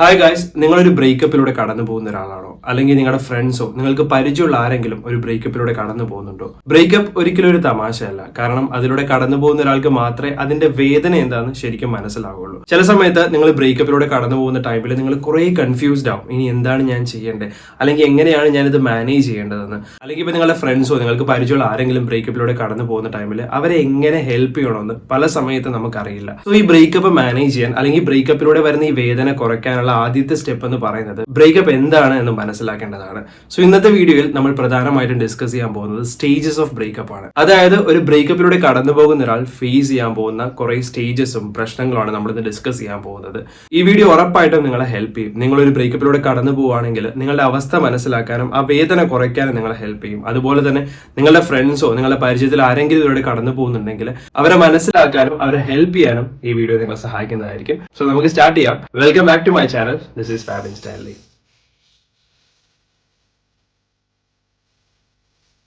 Hi guys, നിങ്ങളൊരു ബ്രേക്കപ്പിലൂടെ കടന്നു പോകുന്ന ഒരാളാണോ? അല്ലെങ്കിൽ നിങ്ങളുടെ ഫ്രണ്ട്സോ നിങ്ങൾക്ക് പരിചയമുള്ള ആരെങ്കിലും ഒരു ബ്രേക്കപ്പിലൂടെ കടന്നു പോകുന്നുണ്ടോ? ബ്രേക്കപ്പ് ഒരിക്കലും ഒരു തമാശയല്ല. കാരണം അതിലൂടെ കടന്നു പോകുന്ന ഒരാൾക്ക് മാത്രമേ അതിന്റെ വേദന എന്താണെന്ന് ശരിക്കും മനസ്സിലാവുള്ളൂ. ചില സമയത്ത് നിങ്ങൾ ബ്രേക്കപ്പിലൂടെ കടന്നു പോകുന്ന ടൈമിൽ നിങ്ങൾ കുറെ കൺഫ്യൂസ്ഡ് ആവും. ഇനി എന്താണ് ഞാൻ ചെയ്യേണ്ടത്, അല്ലെങ്കിൽ എങ്ങനെയാണ് ഞാനിത് മാനേജ് ചെയ്യേണ്ടതെന്ന്. അല്ലെങ്കിൽ ഇപ്പൊ നിങ്ങളുടെ ഫ്രണ്ട്സോ നിങ്ങൾക്ക് പരിചയമുള്ള ആരെങ്കിലും ബ്രേക്കപ്പിലൂടെ കടന്നു പോകുന്ന ടൈമിൽ അവരെ എങ്ങനെ ഹെൽപ്പ് ചെയ്യണമെന്ന് പല സമയത്ത് നമുക്കറിയില്ല. സോ ഈ ബ്രേക്കപ്പ് മാനേജ് ചെയ്യാൻ അല്ലെങ്കിൽ ബ്രേക്കപ്പിലൂടെ വരുന്ന ഈ വേദന കുറയ്ക്കാൻ ആദ്യത്തെ സ്റ്റെപ്പ് എന്ന് പറയുന്നത് ബ്രേക്കപ്പ് എന്താണ് എന്ന് മനസ്സിലാക്കേണ്ടതാണ്. സോ ഇന്നത്തെ വീഡിയോയിൽ നമ്മൾ പ്രധാനമായിട്ടും ഡിസ്കസ് ചെയ്യാൻ പോകുന്നത് സ്റ്റേജസ് ഓഫ് ബ്രേക്കപ്പ് ആണ്. അതായത് ഒരു ബ്രേക്കപ്പിലൂടെ കടന്നു പോകുന്ന ഒരാൾ ഫേസ് ചെയ്യാൻ പോകുന്ന കുറെ സ്റ്റേജസും പ്രശ്നങ്ങളുമാണ് നമ്മൾ ഇന്ന് ഡിസ്കസ് ചെയ്യാൻ പോകുന്നത്. ഈ വീഡിയോ ഉറപ്പായിട്ടും നിങ്ങളെ ഹെൽപ്പ് ചെയ്യും. നിങ്ങളൊരു ബ്രേക്കപ്പിലൂടെ കടന്നു പോവുകയാണെങ്കിൽ നിങ്ങളുടെ അവസ്ഥ മനസ്സിലാക്കാനും ആ വേദന കുറയ്ക്കാനും നിങ്ങളെ ഹെൽപ്പ് ചെയ്യും. അതുപോലെ തന്നെ നിങ്ങളുടെ ഫ്രണ്ട്സോ നിങ്ങളുടെ പരിചയത്തിൽ ആരെങ്കിലും ഇതിലൂടെ കടന്നു പോകുന്നുണ്ടെങ്കിൽ അവരെ മനസ്സിലാക്കാനും അവരെ ഹെൽപ്പ് ചെയ്യാനും ഈ വീഡിയോ നിങ്ങളെ സഹായിക്കുന്നതായിരിക്കും. സോ നമുക്ക് സ്റ്റാർട്ട് ചെയ്യാം. Welcome back to my channel. This is Fabin Stanley.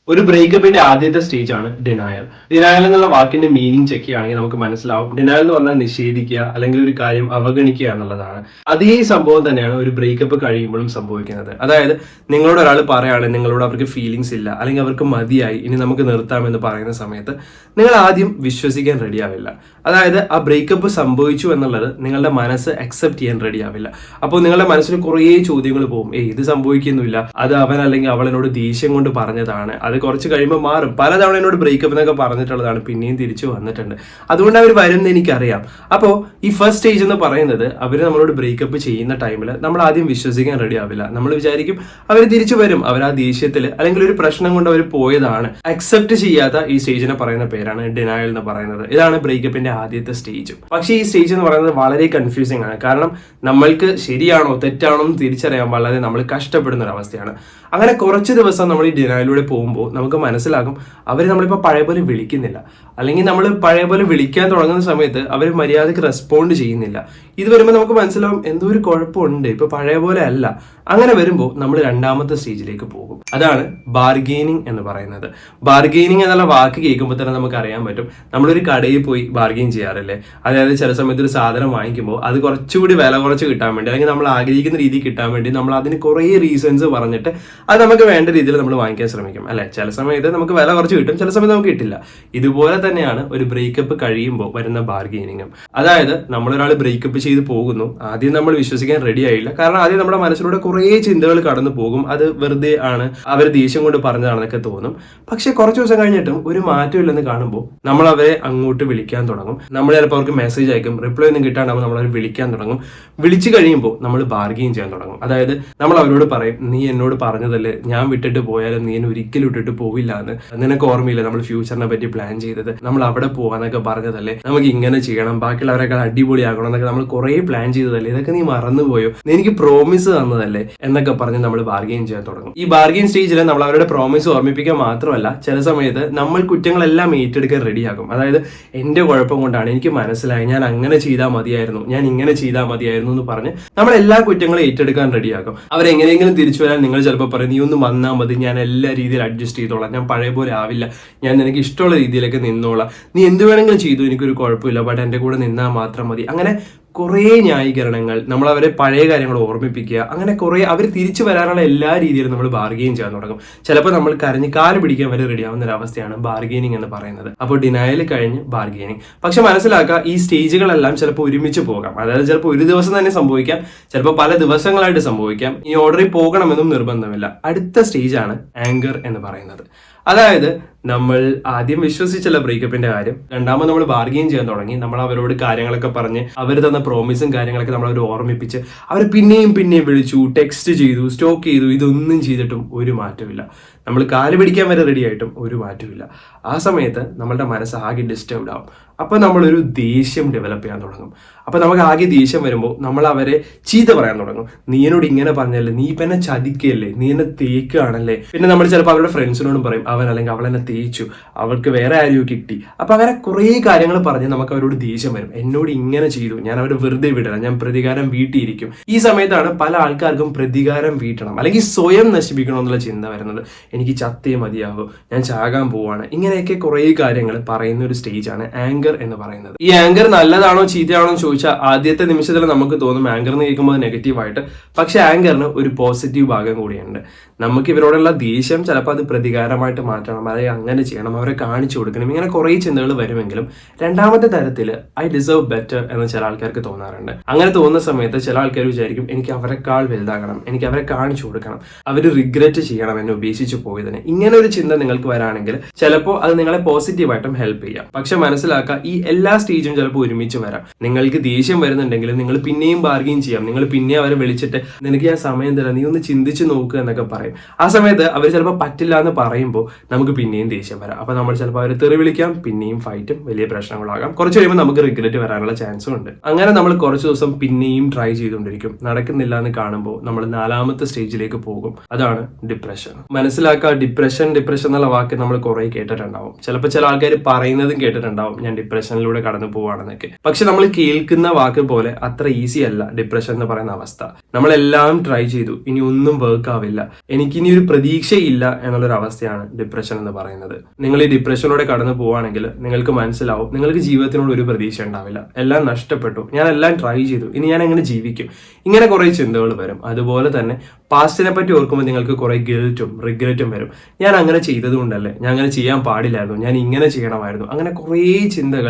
ഒരു ബ്രേക്കപ്പിന്റെ ആദ്യത്തെ സ്റ്റേജ് ആണ് ഡിനയൽ. ഡിനയൽ എന്നുള്ള വാക്കിന്റെ മീനിങ് ചെക്ക് ചെയ്യുകയാണെങ്കിൽ നമുക്ക് മനസ്സിലാവും. ഡിനയൽ എന്ന് പറഞ്ഞാൽ നിഷേധിക്കുക അല്ലെങ്കിൽ ഒരു കാര്യം അവഗണിക്കുക എന്നുള്ളതാണ്. അതേ സംഭവം തന്നെയാണ് ഒരു ബ്രേക്കപ്പ് കഴിയുമ്പോഴും സംഭവിക്കുന്നത്. അതായത് നിങ്ങളോട് ഒരാൾ പറയാണ് നിങ്ങളോട് അവർക്ക് ഫീലിങ്സ് ഇല്ല അല്ലെങ്കിൽ അവർക്ക് മതിയായി, ഇനി നമുക്ക് നിർത്താമെന്ന് പറയുന്ന സമയത്ത് നിങ്ങൾ ആദ്യം വിശ്വസിക്കാൻ റെഡിയാവില്ല. അതായത് ആ ബ്രേക്കപ്പ് സംഭവിച്ചു എന്നുള്ളത് നിങ്ങളുടെ മനസ്സ് അക്സെപ്റ്റ് ചെയ്യാൻ റെഡിയാവില്ല. അപ്പോൾ നിങ്ങളുടെ മനസ്സിൽ കുറേ ചോദ്യങ്ങൾ പോകും. ഇത് സംഭവിക്കുന്നില്ല, അത് അവൻ അല്ലെങ്കിൽ അവളെന്നോട് ദേഷ്യം കൊണ്ട് പറഞ്ഞതാണ്, അത് കുറച്ച് കഴിയുമ്പോൾ മാറും. പലതവണ എന്നോട് ബ്രേക്കപ്പ് എന്നൊക്കെ പറഞ്ഞിട്ടുള്ളതാണ്, പിന്നെയും തിരിച്ചു വന്നിട്ടുണ്ട്, അതുകൊണ്ട് അവർ വരുമെന്ന് എനിക്കറിയാം. അപ്പോൾ ഈ ഫസ്റ്റ് സ്റ്റേജ് എന്ന് പറയുന്നത് അവർ നമ്മളോട് ബ്രേക്കപ്പ് ചെയ്യുന്ന ടൈമിൽ നമ്മൾ ആദ്യം വിശ്വസിക്കാൻ റെഡി ആവില്ല. നമ്മൾ വിചാരിക്കും അവർ തിരിച്ചു വരും, അവർ ആ ദേഷ്യത്തിൽ അല്ലെങ്കിൽ ഒരു പ്രശ്നം കൊണ്ട് അവർ പോയതാണ്. അക്സെപ്റ്റ് ചെയ്യാത്ത ഈ സ്റ്റേജിനെ പറയുന്ന പേരാണ് ഡിനയൽ എന്ന് പറയുന്നത്. ഇതാണ് ബ്രേക്കപ്പിന്റെ ആദ്യത്തെ സ്റ്റേജ്. പക്ഷേ ഈ സ്റ്റേജ് എന്ന് പറയുന്നത് വളരെ കൺഫ്യൂസിംഗ് ആണ്. കാരണം നമ്മൾക്ക് ശരിയാണോ തെറ്റാണോ എന്ന് തിരിച്ചറിയാൻ വളരെ നമ്മൾ കഷ്ടപ്പെടുന്ന ഒരു അവസ്ഥയാണ്. അങ്ങനെ കുറച്ച് ദിവസം നമ്മൾ ഈ ഡിനയലിലൂടെ പോകുമ്പോൾ നമുക്ക് മനസ്സിലാകും അവർ നമ്മളിപ്പോൾ പഴയ പോലെ വിളിക്കുന്നില്ല, അല്ലെങ്കിൽ നമ്മൾ പഴയ പോലെ വിളിക്കാൻ തുടങ്ങുന്ന സമയത്ത് അവർ മര്യാദയ്ക്ക് റെസ്പോണ്ട് ചെയ്യുന്നില്ല. ഇത് വരുമ്പോൾ നമുക്ക് മനസ്സിലാവും എന്തോ ഒരു കുഴപ്പമുണ്ട്, ഇപ്പൊ പഴയ പോലെ അല്ല. അങ്ങനെ വരുമ്പോൾ നമ്മൾ രണ്ടാമത്തെ സ്റ്റേജിലേക്ക് പോകും. അതാണ് ബാർഗെയിനിങ് എന്ന് പറയുന്നത്. ബാർഗെയിനിങ് എന്നുള്ള വാക്ക് കേൾക്കുമ്പോൾ തന്നെ നമുക്ക് അറിയാൻ പറ്റും, നമ്മളൊരു കടയിൽ പോയി ബാർഗെയിൻ ചെയ്യാറില്ലേ? അതായത് ചില സമയത്ത് ഒരു സാധനം വാങ്ങിക്കുമ്പോൾ അത് കുറച്ചുകൂടി വില കുറച്ച് കിട്ടാൻ വേണ്ടി അല്ലെങ്കിൽ നമ്മൾ ആഗ്രഹിക്കുന്ന രീതിയിൽ കിട്ടാൻ വേണ്ടി നമ്മൾ അതിന് കുറേ റീസൺസ് പറഞ്ഞിട്ട് അത് നമുക്ക് വേണ്ട രീതിയിൽ നമ്മൾ വാങ്ങിക്കാൻ ശ്രമിക്കും അല്ലെ? ചില സമയത്ത് നമുക്ക് വില കുറച്ച് കിട്ടും, ചില സമയത്ത് നമുക്ക് കിട്ടില്ല. ഇതുപോലെ തന്നെയാണ് ഒരു ബ്രേക്കപ്പ് കഴിയുമ്പോൾ വരുന്ന ബാർഗെയിനിങ്ങും. അതായത് നമ്മളൊരാൾ ബ്രേക്കപ്പ് ചെയ്ത് പോകുന്നു, ആദ്യം നമ്മൾ വിശ്വസിക്കാൻ റെഡി ആയില്ല. കാരണം ആദ്യം നമ്മുടെ മനസ്സിലൂടെ കുറേ ചിന്തകൾ കടന്നു പോകും, അത് വെറുതെ ആണ്, അവർ ദേഷ്യം കൊണ്ട് പറഞ്ഞതാണെന്നൊക്കെ തോന്നും. പക്ഷെ കുറച്ച് ദിവസം കഴിഞ്ഞിട്ടും ഒരു മാറ്റം ഇല്ലെന്ന് കാണുമ്പോൾ നമ്മൾ അവരെ അങ്ങോട്ട് വിളിക്കാൻ തുടങ്ങും. നമ്മൾ ചിലപ്പോൾ അവർക്ക് മെസ്സേജ് അയക്കും, റിപ്ലൈ ഒന്നും കിട്ടാണ്ടാകുമ്പോൾ നമ്മൾ അവർ വിളിക്കാൻ തുടങ്ങും. വിളിച്ചു കഴിയുമ്പോൾ നമ്മൾ ബാർഗെയിൻ ചെയ്യാൻ തുടങ്ങും. അതായത് നമ്മൾ അവരോട് പറയും, നീ എന്നോട് പറഞ്ഞതല്ലേ ഞാൻ വിട്ടിട്ട് പോയാലും നീ എന്നെ ഒരിക്കലും ഇട്ടിട്ട് പോവില്ല എന്ന്, നിനക്ക് ഓർമ്മയില്ല നമ്മൾ ഫ്യൂച്ചറിനെ പറ്റി പ്ലാൻ ചെയ്തത്, നമ്മൾ അവിടെ പോവാന്നൊക്കെ പറഞ്ഞതല്ലേ, നമുക്ക് ഇങ്ങനെ ചെയ്യണം, ബാക്കിയുള്ളവരെക്കാൾ അടിപൊളിയാകണം എന്നൊക്കെ നമ്മൾ കുറെ പ്ലാൻ ചെയ്തതല്ലേ, ഇതൊക്കെ നീ മറന്നുപോയോ, നീ എനിക്ക് പ്രോമിസ് തന്നതല്ലേ എന്നൊക്കെ പറഞ്ഞ് നമ്മൾ ബാർഗെയിൻ ചെയ്യാൻ തുടങ്ങും. ഈ ബാർഗെയിൻ സ്റ്റേജിൽ നമ്മൾ അവരുടെ പ്രോമിസ് ഓർമ്മിപ്പിക്കാൻ മാത്രമല്ല, ചില സമയത്ത് നമ്മൾ കുറ്റങ്ങളെല്ലാം ഏറ്റെടുക്കാൻ റെഡിയാകും. അതായത് എന്റെ കുഴപ്പം കൊണ്ടാണ്, എനിക്ക് മനസ്സിലായി, ഞാൻ അങ്ങനെ ചെയ്താൽ മതിയായിരുന്നു, ഞാൻ ഇങ്ങനെ ചെയ്താൽ മതിയായിരുന്നു എന്ന് പറഞ്ഞ് നമ്മൾ എല്ലാ കുറ്റങ്ങളും ഏറ്റെടുക്കാൻ റെഡിയാക്കും. അവരെങ്ങനെയെങ്കിലും തിരിച്ചു വരാൻ നിങ്ങൾ ചിലപ്പോൾ പറയും, നീ ഒന്ന് വന്നാൽ മതി, ഞാൻ എല്ലാ രീതിയിൽ അഡ്ജസ്റ്റ് ചെയ്തോളാം, ഞാൻ പഴയ പോലെ ആവില്ല, ഞാൻ നിനക്ക് ഇഷ്ടമുള്ള രീതിയിലൊക്കെ നിന്നോളാം, നീ എന്ത് വേണമെങ്കിലും ചെയ്തു, എനിക്കൊരു കുഴപ്പമില്ല, ബട്ട് എൻ്റെ കൂടെ നിന്നാൽ മാത്രം മതി. അങ്ങനെ കുറേ ന്യായീകരണങ്ങൾ, നമ്മൾ അവരെ പഴയ കാര്യങ്ങൾ ഓർമ്മിപ്പിക്കുക, അങ്ങനെ കുറേ അവർ തിരിച്ചു വരാനുള്ള എല്ലാ രീതിയിലും നമ്മൾ ബാർഗെയിൻ ചെയ്യാൻ തുടങ്ങും. ചിലപ്പോൾ നമ്മൾ കരഞ്ഞ് കാല് പിടിക്കാൻ വരെ റെഡിയാവുന്ന ഒരു അവസ്ഥയാണ് ബാർഗെയിനിങ് എന്ന് പറയുന്നത്. അപ്പോൾ ഡിനയൽ കഴിഞ്ഞ് ബാർഗെയിനിങ്. പക്ഷെ മനസ്സിലാക്കുക, ഈ സ്റ്റേജുകളെല്ലാം ചിലപ്പോൾ ഒരുമിച്ച് പോകാം. അതായത് ചിലപ്പോൾ ഒരു ദിവസം തന്നെ സംഭവിക്കാം, ചിലപ്പോൾ പല ദിവസങ്ങളായിട്ട് സംഭവിക്കാം. ഈ ഓർഡറിൽ പോകണമെന്നും നിർബന്ധമില്ല. അടുത്ത സ്റ്റേജാണ് ആങ്കർ എന്ന് പറയുന്നത്. അതായത് നമ്മൾ ആദ്യം വിശ്വസിച്ചല്ല ബ്രേക്കപ്പിന്റെ കാര്യം, രണ്ടാമത് നമ്മൾ ബാർഗെയിൻ ചെയ്യാൻ തുടങ്ങി. നമ്മൾ അവരോട് കാര്യങ്ങളൊക്കെ പറഞ്ഞ് അവർ തന്ന പ്രോമിസും കാര്യങ്ങളൊക്കെ നമ്മൾ അവർ ഓർമ്മിപ്പിച്ച് അവർ പിന്നെയും വിളിച്ചു, ടെക്സ്റ്റ് ചെയ്തു, സ്റ്റോക്ക് ചെയ്തു, ഇതൊന്നും ചെയ്തിട്ടും ഒരു മാറ്റമില്ല. നമ്മൾ കാല് പിടിക്കാൻ വരെ റെഡി ആയിട്ടും ഒരു മാറ്റമില്ല. ആ സമയത്ത് നമ്മളുടെ മനസ്സ് ആകെ ഡിസ്റ്റർബ്ഡ് ആവും. അപ്പോൾ നമ്മളൊരു ദേഷ്യം ഡെവലപ്പ് ചെയ്യാൻ തുടങ്ങും. അപ്പോൾ നമുക്ക് ആകെ ദേഷ്യം വരുമ്പോൾ നമ്മൾ അവരെ ചീത്ത പറയാൻ തുടങ്ങും. നീ എന്നോട് ഇങ്ങനെ പറഞ്ഞല്ലേ, നീ ഇപ്പം എന്നെ ചതിക്കല്ലേ, നീ എന്നെ തേക്കുകയാണല്ലേ. പിന്നെ നമ്മൾ ചിലപ്പോൾ അവരുടെ ഫ്രണ്ട്സിനോടും പറയും, അവൻ അല്ലെങ്കിൽ അവൾ എന്നെ തേച്ചു, അവൾക്ക് വേറെ ആരെയോ കിട്ടി. അപ്പൊ അങ്ങനെ കുറേ കാര്യങ്ങൾ പറഞ്ഞ് നമുക്ക് അവരോട് ദേഷ്യം വരും. എന്നോട് ഇങ്ങനെ ചെയ്തു, ഞാൻ അവരെ വെറുതെ വിടണം, ഞാൻ പ്രതികാരം വീട്ടിയിരിക്കും. ഈ സമയത്താണ് പല ആൾക്കാർക്കും പ്രതികാരം വീട്ടണം അല്ലെങ്കിൽ സ്വയം നശിപ്പിക്കണം എന്നുള്ള ചിന്ത വരുന്നത്. എനിക്ക് ചത്തേ മതിയാകും, ഞാൻ ചാകാൻ പോവാണ്, ഇങ്ങനെയൊക്കെ കുറേ കാര്യങ്ങൾ പറയുന്ന ഒരു സ്റ്റേജാണ് ആങ്കർ ആങ്കർ എന്ന് പറയുന്നത്. ഈ ആങ്കർ നല്ലതാണോ ചീത്തയാണോ എന്ന് ചോദിച്ചാൽ ആദ്യത്തെ നിമിഷത്തിൽ നമുക്ക് തോന്നും ആങ്കർ എന്ന് കേൾക്കുമ്പോൾ നെഗറ്റീവായിട്ട്. പക്ഷെ ആങ്കറിന് ഒരു പോസിറ്റീവ് ഭാഗം കൂടിയുണ്ട്. നമുക്ക് ഇവരോടുള്ള ദേഷ്യം ചിലപ്പോൾ അത് പ്രതികാരമായിട്ട് മാറ്റണം, അതായത് അങ്ങനെ ചെയ്യണം, അവരെ കാണിച്ചു കൊടുക്കണം, ഇങ്ങനെ കുറേ ചിന്തകൾ വരുമെങ്കിലും രണ്ടാമത്തെ തരത്തിൽ ഐ ഡിസേർവ് ബെറ്റർ എന്ന് ചില ആൾക്കാർക്ക് തോന്നാറുണ്ട്. അങ്ങനെ തോന്നുന്ന സമയത്ത് ചില ആൾക്കാർ വിചാരിക്കും എനിക്ക് അവരെക്കാൾ വലുതാകണം, എനിക്ക് അവരെ കാണിച്ചു കൊടുക്കണം, അവർ റിഗ്രറ്റ് ചെയ്യണം എന്നെ ഉപേക്ഷിച്ച് പോയതിന്. ഇങ്ങനെ ഒരു ചിന്ത നിങ്ങൾക്ക് വരാണെങ്കിൽ ചിലപ്പോൾ അത് നിങ്ങളെ പോസിറ്റീവായിട്ടും ഹെൽപ്പ് ചെയ്യാം. പക്ഷെ മനസ്സിലാക്കുക, ഈ എല്ലാ സ്റ്റേജും ചിലപ്പോൾ ഒരുമിച്ച് വരാം. നിങ്ങൾക്ക് ദേഷ്യം വരുന്നുണ്ടെങ്കിൽ നിങ്ങൾ പിന്നെയും ബാർഗെയിൻ ചെയ്യാം, നിങ്ങൾ പിന്നെ അവരെ വിളിച്ചിട്ട് നിനക്ക് ഞാൻ സമയം തരാം, നീ ഒന്ന് ചിന്തിച്ച് നോക്കുക എന്നൊക്കെ പറയും. ആ സമയത്ത് അവർ ചിലപ്പോൾ പറ്റില്ല എന്ന് പറയുമ്പോൾ നമുക്ക് പിന്നെയും ദേഷ്യം വരാം. അപ്പൊ നമ്മൾ ചിലപ്പോൾ അവരെ തെറി വിളിക്കാം, പിന്നെയും ഫൈറ്റും വലിയ പ്രശ്നങ്ങളാകാം. കുറച്ച് കഴിയുമ്പോൾ നമുക്ക് റിഗ്രറ്റ് വരാനുള്ള ചാൻസും ഉണ്ട്. അങ്ങനെ നമ്മൾ കുറച്ച് ദിവസം പിന്നെയും ട്രൈ ചെയ്തുകൊണ്ടിരിക്കും. നടക്കുന്നില്ല എന്ന് കാണുമ്പോൾ നമ്മൾ 4ാമത്തെ സ്റ്റേജിലേക്ക് പോകും. അതാണ് ഡിപ്രഷൻ. മനസ്സിലാക്കുക, ഡിപ്രഷൻ എന്നുള്ള വാക്ക് നമ്മൾ കുറെ കേട്ടിട്ടുണ്ടാവും. ചിലപ്പോൾ ചില ആൾക്കാർ പറയുന്നതും കേട്ടിട്ടുണ്ടാവും, ഞാൻ ഡിപ്രഷനിലൂടെ കടന്നു പോവാണെന്നൊക്കെ. പക്ഷെ നമ്മൾ കേൾക്കുന്ന വാക്ക് പോലെ അത്ര ഈസി അല്ല ഡിപ്രഷൻ എന്ന് പറയുന്ന അവസ്ഥ. നമ്മളെല്ലാം ട്രൈ ചെയ്തു, ഇനി ഒന്നും വർക്ക് ആവില്ല, എനിക്കിനി ഒരു പ്രതീക്ഷയില്ല എന്നുള്ളൊരു അവസ്ഥയാണ് ഡിപ്രഷൻ എന്ന് പറയുന്നത്. നിങ്ങൾ ഈ ഡിപ്രഷനിലൂടെ കടന്നു പോവുകയാണെങ്കിൽ നിങ്ങൾക്ക് മനസ്സിലാവും നിങ്ങൾക്ക് ജീവിതത്തിനോട് ഒരു പ്രതീക്ഷ ഉണ്ടാവില്ല, എല്ലാം നഷ്ടപ്പെട്ടു, ഞാൻ എല്ലാം ട്രൈ ചെയ്തു, ഇനി ഞാൻ എങ്ങനെ ജീവിക്കും, ഇങ്ങനെ കുറെ ചിന്തകൾ വരും. അതുപോലെ തന്നെ പാസ്റ്റിനെ പറ്റി ഓർക്കുമ്പോൾ നിങ്ങൾക്ക് കുറെ ഗിൽറ്റും റിഗ്രറ്റും വരും. ഞാൻ അങ്ങനെ ചെയ്തത് കൊണ്ടല്ലേ, ഞാൻ അങ്ങനെ ചെയ്യാൻ പാടില്ലായിരുന്നു, ഞാൻ ഇങ്ങനെ ചെയ്യണമായിരുന്നു, അങ്ങനെ കുറേ ചിന്തകൾ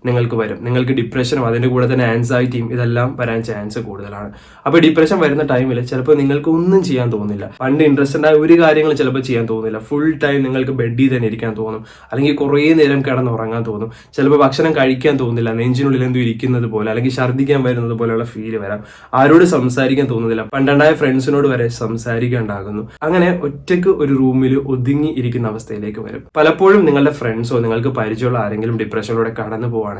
നിങ്ങൾക്ക് വരും. നിങ്ങൾക്ക് ഡിപ്രഷനും അതിൻ്റെ കൂടെ തന്നെ ആൻസൈറ്റിയും ഇതെല്ലാം വരാൻ ചാൻസ് കൂടുതലാണ്. അപ്പോൾ ഡിപ്രഷൻ വരുന്ന ടൈമിൽ ചിലപ്പോൾ നിങ്ങൾക്ക് ഒന്നും ചെയ്യാൻ തോന്നില്ല, പണ്ട് ഇൻട്രസ്റ്റഡ് ആയ ഒരു കാര്യങ്ങൾ ചിലപ്പോൾ ചെയ്യാൻ തോന്നില്ല, ഫുൾ ടൈം നിങ്ങൾക്ക് ബെഡിൽ തന്നെ ഇരിക്കാൻ തോന്നും, അല്ലെങ്കിൽ കുറേ നേരം കിടന്നുറങ്ങാൻ തോന്നും, ചിലപ്പോൾ ഭക്ഷണം കഴിക്കാൻ തോന്നില്ല, നെഞ്ചിനുള്ളിൽ എന്തോ ഇരിക്കുന്നത് പോലെ അല്ലെങ്കിൽ ഛർദ്ദിക്കാൻ വരുന്നത് പോലെയുള്ള ഫീല് വരാം, ആരോട് സംസാരിക്കാൻ തോന്നുന്നില്ല, പണ്ടുണ്ടായ ഫ്രണ്ട്സിനോട് വരെ സംസാരിക്കാണ്ടാകുന്നു, അങ്ങനെ ഒറ്റയ്ക്ക് ഒരു റൂമിൽ ഒതുങ്ങി ഇരിക്കുന്ന അവസ്ഥയിലേക്ക് വരും. പലപ്പോഴും നിങ്ങളുടെ ഫ്രണ്ട്സോ നിങ്ങൾക്ക് പരിചയമുള്ള ആരെങ്കിലും ഡിപ്രഷനിലൂടെ കടന്നു പോവാണെങ്കിൽ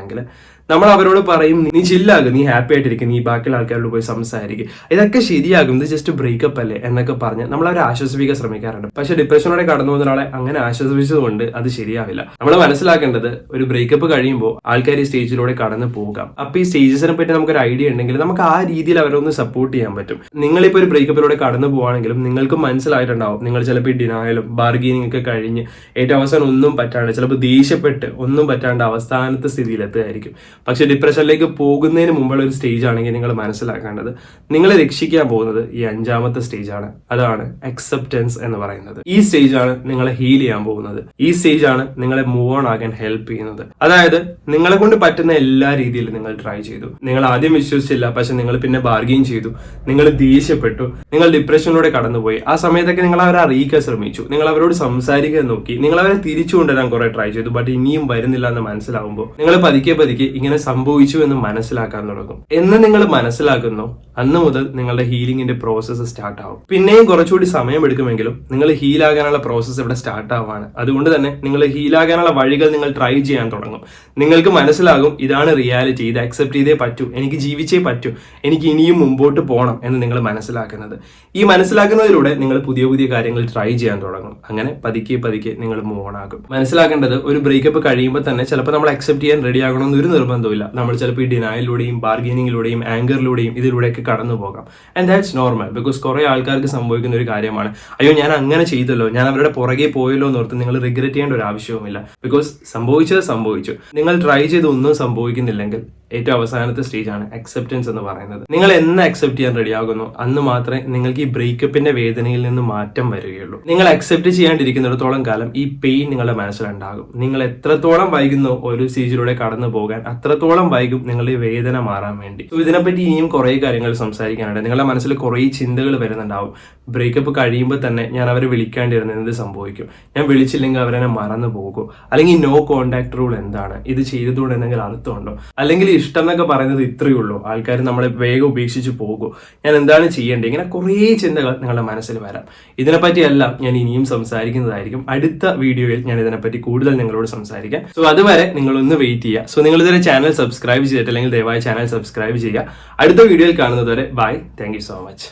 നമ്മൾ അവരോട് പറയും, നീ ചില്ലാകും, നീ ഹാപ്പി ആയിട്ടിരിക്കും, നീ ബാക്കിയുള്ള ആൾക്കാരോട് പോയി സംസാരിക്കും, ഇതൊക്കെ ശരിയാകും, ഇത് ജസ്റ്റ് ബ്രേക്കപ്പ് അല്ലേ എന്നൊക്കെ പറഞ്ഞ് നമ്മൾ അവരെ ആശ്വസിപ്പിക്കാൻ ശ്രമിക്കാറുണ്ട്. പക്ഷെ ഡിപ്രഷനോടെ കടന്നു പോകുന്ന ഒരാളെ അങ്ങനെ ആശ്വസിപ്പിച്ചതുകൊണ്ട് അത് ശരിയാവില്ല. നമ്മൾ മനസ്സിലാക്കേണ്ടത്, ഒരു ബ്രേക്കപ്പ് കഴിയുമ്പോൾ ആൾക്കാർ ഈ സ്റ്റേജിലൂടെ കടന്നു പോകാം. അപ്പൊ ഈ സ്റ്റേജസിനെ പറ്റി നമുക്കൊരു ഐഡിയ ഉണ്ടെങ്കിൽ നമുക്ക് ആ രീതിയിൽ അവരെ ഒന്ന് സപ്പോർട്ട് ചെയ്യാൻ പറ്റും. നിങ്ങളിപ്പോൾ ഒരു ബ്രേക്കപ്പിലൂടെ കടന്നു പോവാണെങ്കിലും നിങ്ങൾക്ക് മനസ്സിലായിട്ടുണ്ടാവും നിങ്ങൾ ചിലപ്പോൾ ഈ ഡിനായലും ബാർഗെയിനിങ് ഒക്കെ കഴിഞ്ഞ് ഏറ്റവും അവസാനം ഒന്നും പറ്റാണ്ട്, ചിലപ്പോൾ ദേഷ്യപ്പെട്ട് ഒന്നും പറ്റാണ്ട് അവസാനത്തെ സ്ഥിതിയിലെത്തുകയായിരിക്കും. പക്ഷെ ഡിപ്രഷനിലേക്ക് പോകുന്നതിന് മുമ്പുള്ള ഒരു സ്റ്റേജ് ആണെങ്കിൽ നിങ്ങൾ മനസ്സിലാക്കേണ്ടത്, നിങ്ങളെ രക്ഷിക്കാൻ പോകുന്നത് ഈ 5ാമത്തെ സ്റ്റേജ് ആണ്. അതാണ് അക്സെപ്റ്റൻസ് എന്ന് പറയുന്നത്. ഈ സ്റ്റേജ് ആണ് നിങ്ങളെ ഹീൽ ചെയ്യാൻ പോകുന്നത്. ഈ സ്റ്റേജ് ആണ് നിങ്ങളെ മൂവ് ഓൺ ആകാൻ ഹെൽപ്പ് ചെയ്യുന്നത്. അതായത് നിങ്ങളെ കൊണ്ട് പറ്റുന്ന എല്ലാ രീതിയിലും നിങ്ങൾ ട്രൈ ചെയ്തു, നിങ്ങൾ ആദ്യം വിശ്വസിച്ചില്ല, പക്ഷെ നിങ്ങൾ പിന്നെ ബാർഗെയിൻ ചെയ്തു, നിങ്ങൾ ദേഷ്യപ്പെട്ടു, നിങ്ങൾ ഡിപ്രഷനിലൂടെ കടന്നുപോയി. ആ സമയത്തൊക്കെ നിങ്ങൾ അവരെ അറിയിക്കാൻ ശ്രമിച്ചു, നിങ്ങൾ അവരോട് സംസാരിക്കാൻ നോക്കി, നിങ്ങൾ അവരെ തിരിച്ചു കൊണ്ടുവരാൻ കുറെ ട്രൈ ചെയ്തു. ബട്ട് ഇനിയും വരുന്നില്ല എന്ന് മനസ്സിലാവുമ്പോൾ നിങ്ങൾ പതുക്കെ ഇങ്ങനെ സംഭവിച്ചു എന്ന് മനസ്സിലാക്കാൻ തുടങ്ങും. എന്ന് നിങ്ങൾ മനസ്സിലാക്കുന്നു, അന്ന് മുതൽ നിങ്ങളുടെ ഹീലിംഗിന്റെ പ്രോസസ്സ് സ്റ്റാർട്ട് ആവും. പിന്നെയും കുറച്ചുകൂടി സമയം എടുക്കുമെങ്കിലും നിങ്ങൾ ഹീലാകാനുള്ള പ്രോസസ്സ് ഇവിടെ സ്റ്റാർട്ട് ആവാണ്. അതുകൊണ്ട് തന്നെ നിങ്ങൾ ഹീലാകാനുള്ള വഴികൾ നിങ്ങൾ ട്രൈ ചെയ്യാൻ തുടങ്ങും. നിങ്ങൾക്ക് മനസ്സിലാകും ഇതാണ് റിയാലിറ്റി, ഇത് അക്സെപ്റ്റ് ചെയ്തേ പറ്റൂ, എനിക്ക് ജീവിച്ചേ പറ്റൂ, എനിക്ക് ഇനിയും മുമ്പോട്ട് പോകണം എന്ന് നിങ്ങൾ മനസ്സിലാക്കുന്നത്. ഈ മനസ്സിലാക്കുന്നതിലൂടെ നിങ്ങൾ പുതിയ പുതിയ കാര്യങ്ങൾ ട്രൈ ചെയ്യാൻ തുടങ്ങും. അങ്ങനെ പതുക്കെ പതുക്കെ നിങ്ങൾ മൂവ് ഓൺ ആകും. മനസ്സിലാക്കേണ്ടത്, ഒരു ബ്രേക്കപ്പ് കഴിയുമ്പോൾ തന്നെ ചിലപ്പോൾ നമ്മൾ അക്സെപ്റ്റ് ചെയ്യാൻ റെഡി ആകണമെന്ന് ഒരു നിർബന്ധമില്ല. നമ്മൾ ചിലപ്പോൾ ഈ ഡിനായലിലൂടെയും ബാർഗെയിനിങ്ങിലൂടെയും ആങ്കറിലൂടെയും ഇതിലൂടെയൊക്കെ കടന്നു പോകാം. And that's normal. ബിക്കോസ് കുറെ ആൾക്കാർക്ക് സംഭവിക്കുന്ന ഒരു കാര്യമാണ്, അയ്യോ ഞാൻ അങ്ങനെ ചെയ്തല്ലോ, ഞാൻ അവരുടെ പുറകെ പോയല്ലോ എന്നോർത്ത് നിങ്ങൾ റിഗ്രറ്റ് ചെയ്യേണ്ട ഒരു ആവശ്യവുമില്ല. ബിക്കോസ് സംഭവിച്ചത് സംഭവിച്ചു. നിങ്ങൾ ട്രൈ ചെയ്ത് ഒന്നും സംഭവിക്കുന്നില്ലെങ്കിൽ ഏറ്റവും അവസാനത്തെ സ്റ്റേജ് ആണ് അക്സെപ്റ്റൻസ് എന്ന് പറയുന്നത്. നിങ്ങൾ എന്ന് അക്സെപ്റ്റ് ചെയ്യാൻ റെഡി ആകുന്നു അന്ന് മാത്രമേ നിങ്ങൾക്ക് ഈ ബ്രേക്കപ്പിന്റെ വേദനയിൽ നിന്ന് മാറ്റം വരികയുള്ളൂ. നിങ്ങൾ അക്സെപ്റ്റ് ചെയ്യാണ്ടിരിക്കുന്നിടത്തോളം കാലം ഈ പെയിൻ നിങ്ങളുടെ മനസ്സിലുണ്ടാകും. നിങ്ങൾ എത്രത്തോളം വൈകുന്നു ഒരു സ്റ്റേജിലൂടെ കടന്നു പോകാൻ, അത്രത്തോളം വൈകും നിങ്ങളുടെ ഈ വേദന മാറാൻ വേണ്ടി. ഇതിനെപ്പറ്റി ഇനിയും കുറെ കാര്യങ്ങൾ സംസാരിക്കാനുണ്ട്. നിങ്ങളുടെ മനസ്സിൽ കുറെ ചിന്തകൾ വരുന്നുണ്ടാവും. ബ്രേക്കപ്പ് കഴിയുമ്പോൾ തന്നെ ഞാൻ അവരെ വിളിക്കാണ്ടിരുന്നത് എന്ത് സംഭവിക്കും, ഞാൻ വിളിച്ചില്ലെങ്കിൽ അവരെന്നെ മറന്നു പോകുമോ, അല്ലെങ്കിൽ നോ കോണ്ടാക്ട് റൂൾ എന്താണ്, ഇത് ചെയ്തതുകൊണ്ട് എന്തെങ്കിലും അർത്ഥമുണ്ടോ, അല്ലെങ്കിൽ ഇഷ്ടം എന്നൊക്കെ പറയുന്നത് ഇത്രയേ ഉള്ളൂ, ആൾക്കാർ നമ്മളെ വേഗം ഉപേക്ഷിച്ച് പോകുമോ, ഞാൻ എന്താണ് ചെയ്യേണ്ടത്, ഇങ്ങനെ കുറേ ചിന്തകൾ നിങ്ങളുടെ മനസ്സിൽ വരാം. ഇതിനെപ്പറ്റിയെല്ലാം ഞാൻ ഇനിയും സംസാരിക്കുന്നതായിരിക്കും. അടുത്ത വീഡിയോയിൽ ഞാൻ ഇതിനെപ്പറ്റി കൂടുതൽ നിങ്ങളോട് സംസാരിക്കാം. സോ അതുവരെ നിങ്ങളൊന്ന് വെയിറ്റ് ചെയ്യുക. സോ നിങ്ങൾ ഇതുവരെ ചാനൽ സബ്സ്ക്രൈബ് ചെയ്തിട്ടില്ലെങ്കിൽ ദയവായി ചാനൽ സബ്സ്ക്രൈബ് ചെയ്യുക. അടുത്ത വീഡിയോയിൽ കാണുന്നതുവരെ bye, thank you so much.